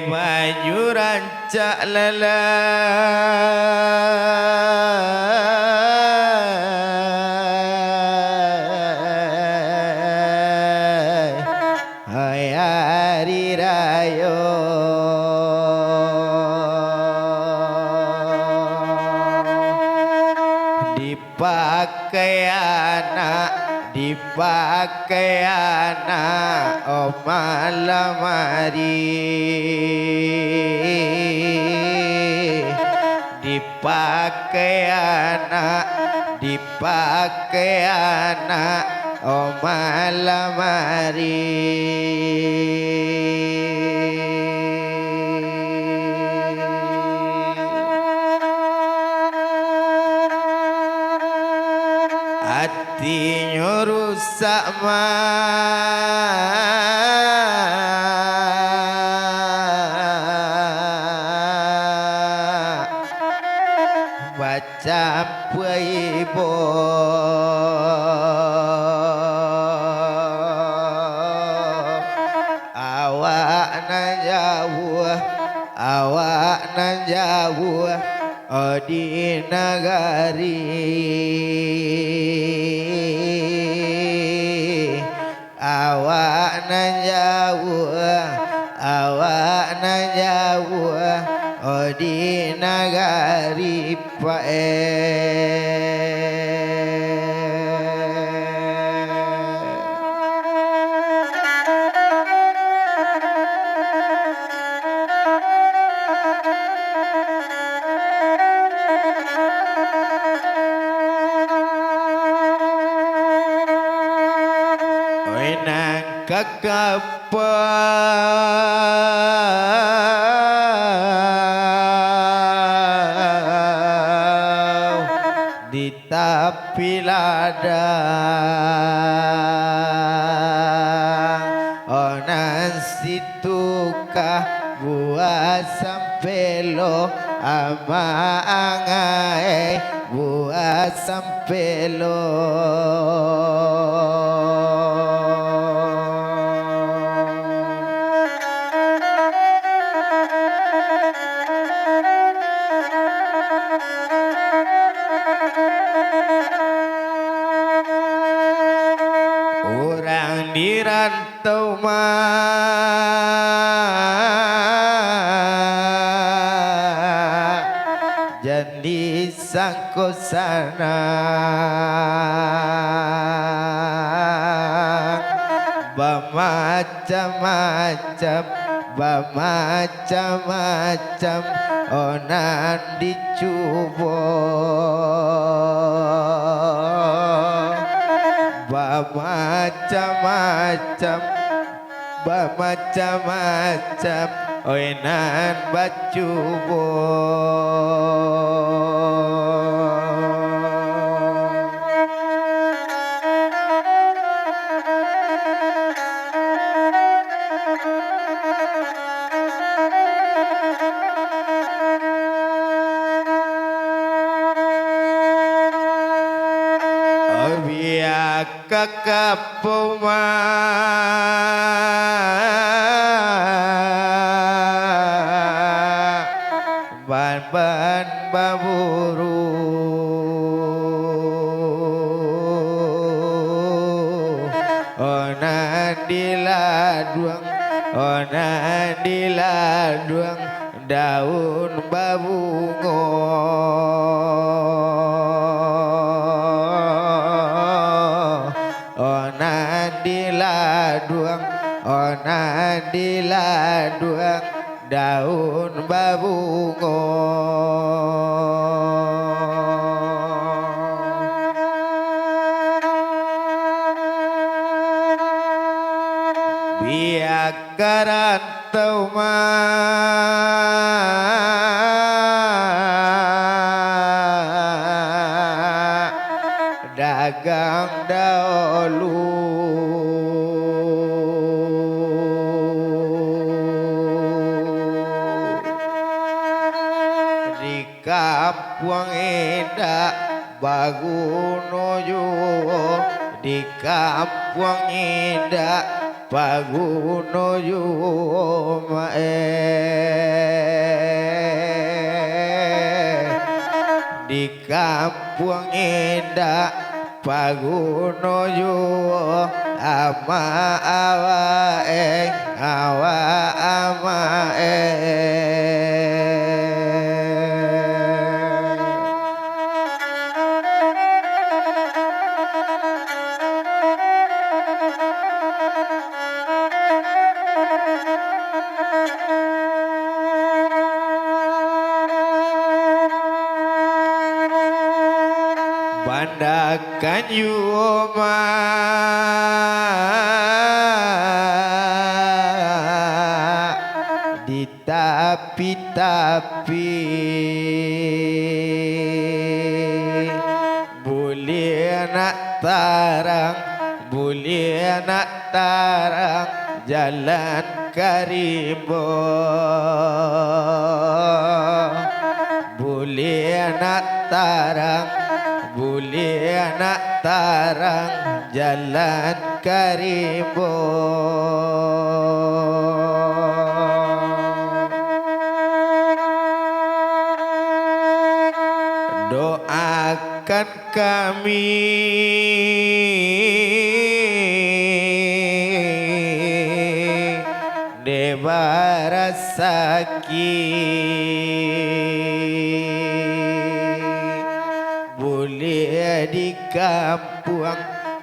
baju rancak lala hai hari raya dipakai anak oh malam hari dipakai anak oh malam hari hatinya rusak macam ibu awak nan jauh di nagari awak nan jauh di nagari kakapau di tepi ladang onan situkah buat sampai lo ama angai buat sampai lo orang di rantau jadi sangko sana macam onan dicubo macam oinan bacubo kakapuma ban baburu onan diladuang daun babungo onan diladuang daun babungo biak karantau dagang dahulu Kampung Indah Bagunojo di Kampung Indah paguno yumae di kampung indah paguno yu ama awae awa amae bandakan yuma di tapi-tapi boleh nak tarang jalan karimbo boleh nak tarang jalan karimbo doakan kami Dewa Saki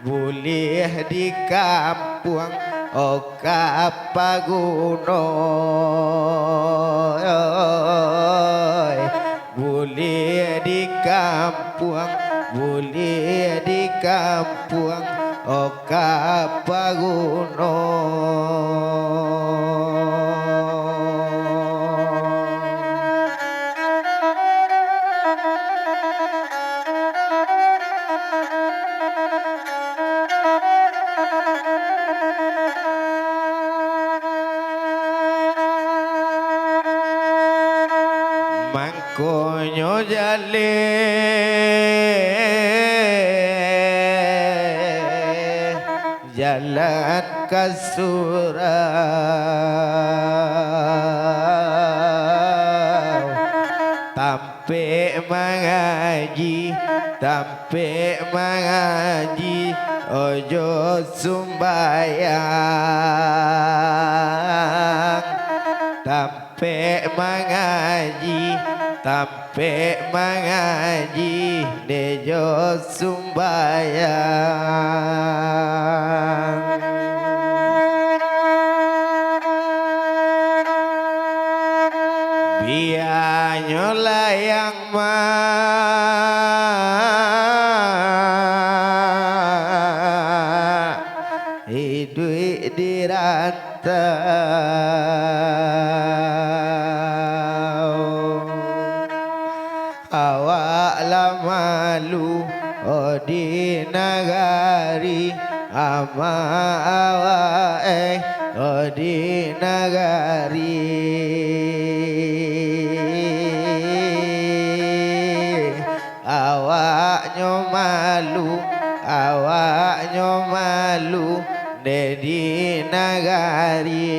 boleh di kampung oka paguno boleh di kampung oka paguno mangkonyo jale jalan kasurau tampe mengaji ojo sumbayang tampe mengaji dejo sumbayang bianyo layang hidui dirantau awak lamalu di nagari ama awak di nagari awaknya malu di nagari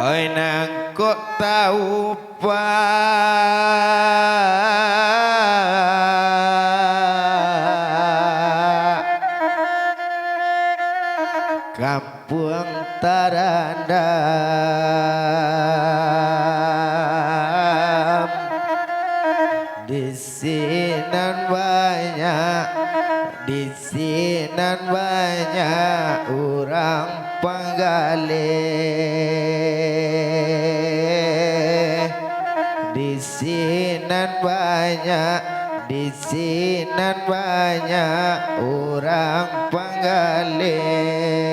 oi nang kok tahu kampung Tarandam di sinan banyak orang panggalih di sinan banyak orang panggalih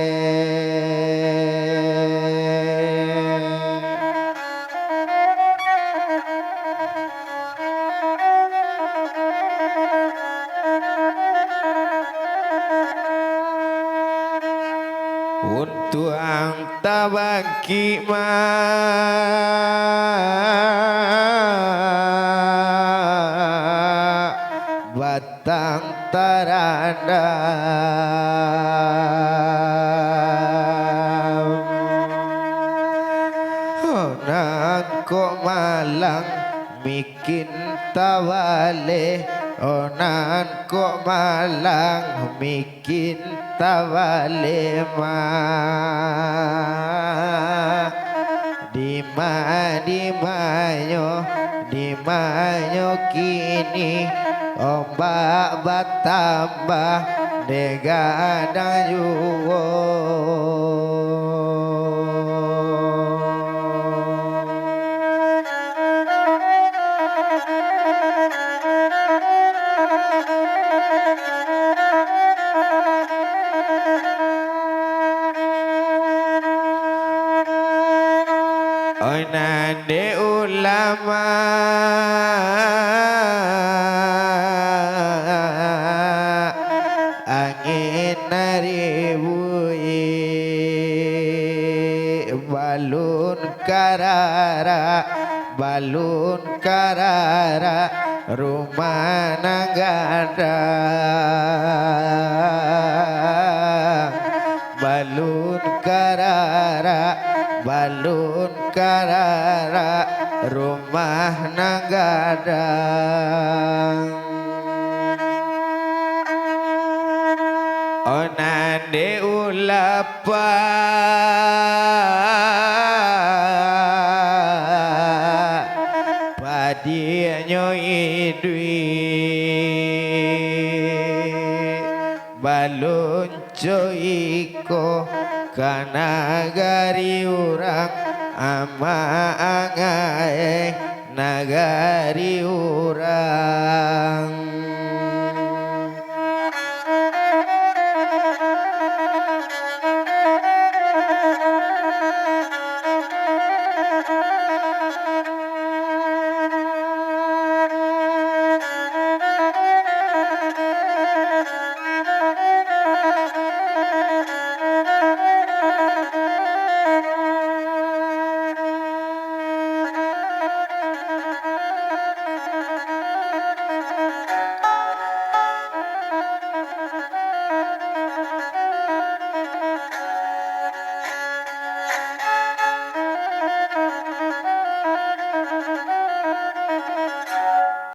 tuang tabaki ma batang taranda onan kok malang bikin tawale onan kok malang bikin tawale ma di manyo kini ombak batambah degadang yuwo oi nande ulama angin naribui balun karara rumah nagada balun karara rumah nagadang onande ulapa padinyo idui balun coiko kanagari urang ama angae nagari urang